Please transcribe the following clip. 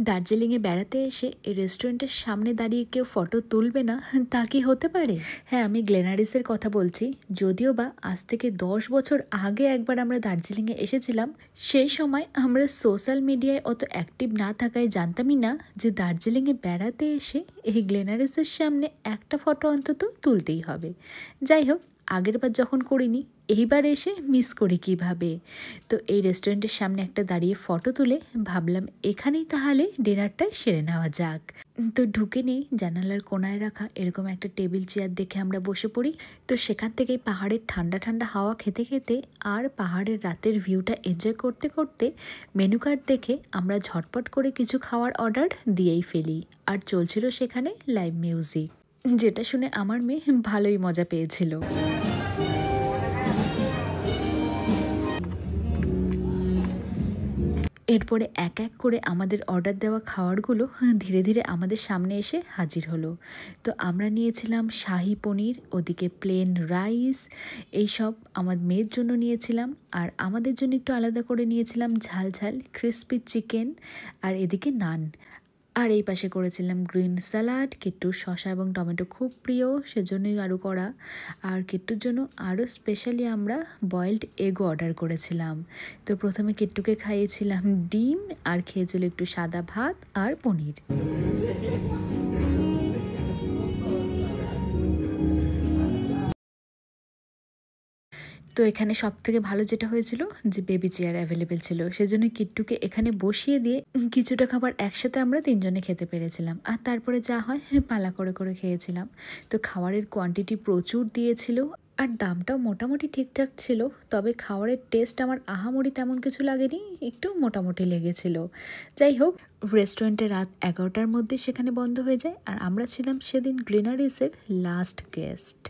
দার্জিলিংয়ে বেড়াতে এসে এই রেস্টুরেন্টের সামনে দাঁড়িয়ে কেউ ফটো তুলবে না, তা কি হতে পারে? হ্যাঁ, আমি গ্লেনারিসের কথা বলছি। যদিও বা আজ থেকে 10 বছর আগে একবার আমরা দার্জিলিংয়ে এসেছিলাম। সেই সময় আমরা সোশ্যাল মিডিয়ায় অত অ্যাক্টিভ না থাকায় জানতামই না যে দার্জিলিংয়ে বেড়াতে এসে এই গ্লেনারিসের সামনে একটা ফটো অন্তত তুলতেই হবে। যাই হোক, আগের বার যখন করিনি, এইবার এসে মিস করি কিভাবে। তো এই রেস্টুরেন্টের সামনে একটা দাঁড়িয়ে ফটো তুলে ভাবলাম এখানেই তাহলে ডিনারটা সেরে নেওয়া যাক। তো ঢুকে নেই, জানালার কোনায় রাখা এরকম একটা টেবিল চেয়ার দেখে আমরা বসে পড়ি। তো সেখান থেকেই পাহাড়ের ঠান্ডা ঠান্ডা হাওয়া খেতে খেতে আর পাহাড়ের রাতের ভিউটা এনজয় করতে করতে মেনু কার্ড দেখে আমরা ঝটপট করে কিছু খাওয়ার অর্ডার দিয়েই ফেলি। আর চলছিল সেখানে লাইভ মিউজিক, যেটা শুনে আমার মেয়ে ভালোই মজা পেয়েছিল। এরপরে এক এক করে আমাদের অর্ডার দেওয়া খাবারগুলো ধীরে ধীরে আমাদের সামনে এসে হাজির হলো। তো আমরা নিয়েছিলাম শাহি পনির, ওদিকে প্লেন রাইস, এইসব আমার মেয়ের জন্য নিয়েছিলাম। আর আমাদের জন্য একটু আলাদা করে নিয়েছিলাম ঝাল ঝাল ক্রিসপি চিকেন, আর এদিকে নান। আর এই পাশে করেছিলাম গ্রিন স্যালাড। কিট্টুর শসা এবং টমেটো খুব প্রিয়, সেজন্যই আরও করা। আর কিট্টুর জন্য আরও স্পেশালি আমরা বয়েলড এগও অর্ডার করেছিলাম। তো প্রথমে কিট্টুকে খাইয়েছিলাম ডিম, আর খেয়েছিল একটু সাদা ভাত আর পনির। তো এখানে সবথেকে ভালো যেটা হয়েছিল যে বেবি চেয়ার অ্যাভেলেবেল ছিল, সেজন্য কিট্টুকে এখানে বসিয়ে দিয়ে কিছুটা খাবার একসাথে আমরা 3 জনে খেতে পেরেছিলাম। আর তারপরে যা হয় পালা করে করে খেয়েছিলাম। তো খাবারের কোয়ান্টিটি প্রচুর দিয়েছিল, আর দামটাও মোটামুটি ঠিকঠাক ছিল। তবে খাবারের টেস্ট আমার আহামরি তেমন কিছু লাগেনি, একটু মোটামুটি লেগেছিল। যাই হোক, রেস্টুরেন্টে রাত 11টার মধ্যে সেখানে বন্ধ হয়ে যায়, আর আমরা ছিলাম সেদিন গ্লেনারিসের লাস্ট গেস্ট।